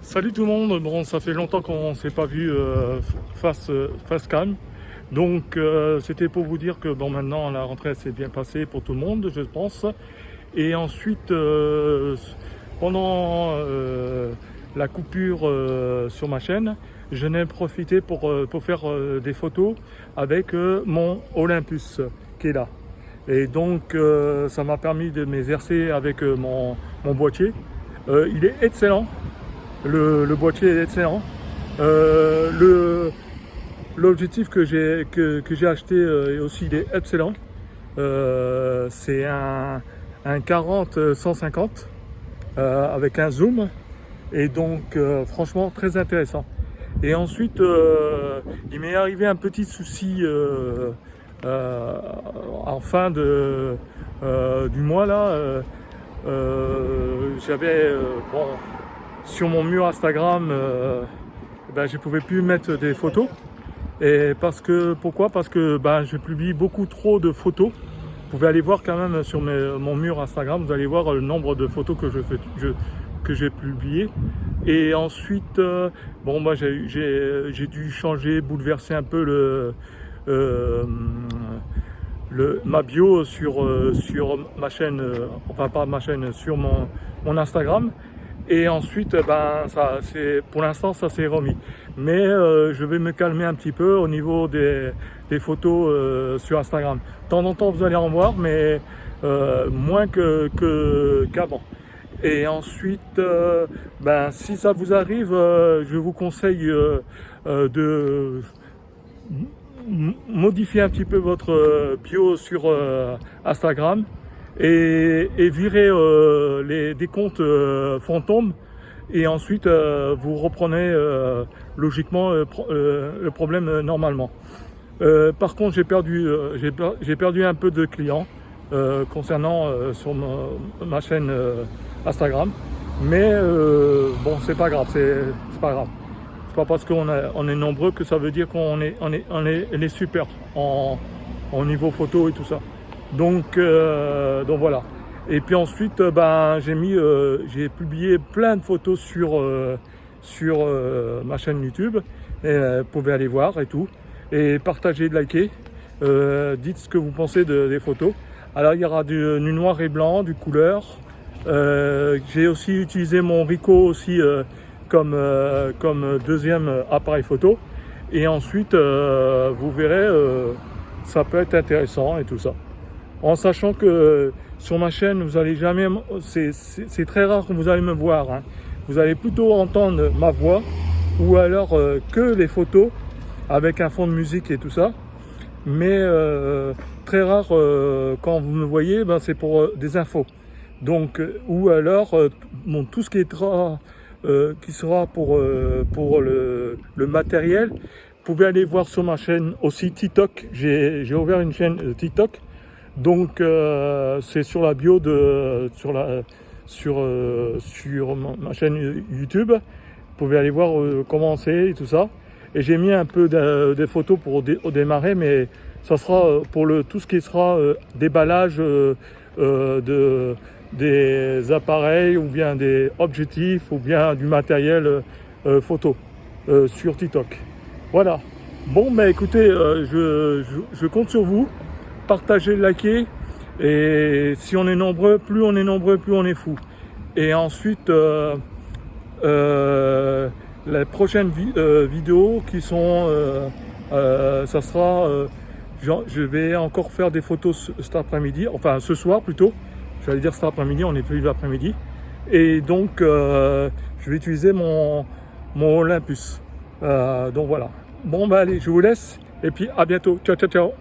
Salut tout le monde, bon ça fait longtemps qu'on ne s'est pas vu face cam, donc c'était pour vous dire que bon maintenant la rentrée s'est bien passée pour tout le monde je pense, et ensuite pendant la coupure sur ma chaîne, je n'ai profité pour faire des photos avec mon Olympus qui est là, et donc ça m'a permis de m'exercer avec mon boîtier. Il est excellent. Le boîtier est excellent. L'objectif que j'ai acheté aussi il est excellent. C'est un 40-150 avec un zoom, et donc franchement très intéressant. Et ensuite il m'est arrivé un petit souci en fin du mois là. J'avais bon, sur mon mur Instagram, je pouvais plus mettre des photos. Et pourquoi? Parce que je publie beaucoup trop de photos. Vous pouvez aller voir quand même sur mon mur Instagram, vous allez voir le nombre de photos que j'ai publiées. Et ensuite, j'ai dû changer, bouleverser un peu ma bio sur ma chaîne, enfin pas ma chaîne, sur mon Instagram. Et ensuite, pour l'instant, ça s'est remis. Mais je vais me calmer un petit peu au niveau des photos sur Instagram. De temps en temps, vous allez en voir, mais moins qu'avant. Et ensuite, si ça vous arrive, je vous conseille de modifier un petit peu votre bio sur Instagram. Et virer des comptes fantômes, et ensuite vous reprenez logiquement le problème normalement. Par contre, j'ai perdu un peu de clients concernant sur ma chaîne Instagram, mais bon, c'est pas grave, c'est pas grave. C'est pas parce qu'on est nombreux que ça veut dire qu'on est super en niveau photo et tout ça. Donc voilà. Et puis ensuite, j'ai publié plein de photos sur ma chaîne YouTube. Et, vous pouvez aller voir et tout. Et partager, liker. Dites ce que vous pensez des photos. Alors il y aura du noir et blanc, du couleur. J'ai aussi utilisé mon Ricoh aussi comme deuxième appareil photo. Et ensuite, vous verrez, ça peut être intéressant et tout ça. En sachant que sur ma chaîne, vous allez jamais, c'est très rare que vous allez me voir, hein. Vous allez plutôt entendre ma voix, ou alors que les photos avec un fond de musique et tout ça. Mais très rare quand vous me voyez, c'est pour des infos. Donc ou alors tout ce qui sera pour le matériel. Vous pouvez aller voir sur ma chaîne aussi TikTok. J'ai ouvert une chaîne TikTok. Donc c'est sur la bio sur ma chaîne YouTube. Vous pouvez aller voir comment c'est et tout ça. Et j'ai mis un peu des photos pour démarrer, mais ça sera pour tout ce qui sera déballage des appareils, ou bien des objectifs, ou bien du matériel photo sur TikTok. Voilà. Bon, écoutez, je compte sur vous. Partagez, likez, et si on est nombreux, plus on est fou. Et ensuite, les prochaines vidéos qui sont, ça sera, je vais encore faire des photos cet après-midi, enfin ce soir plutôt. J'allais dire cet après-midi, on est plus l'après-midi. Et donc, je vais utiliser mon Olympus. Donc voilà. Bon, allez, je vous laisse, et puis à bientôt. Ciao, ciao, ciao.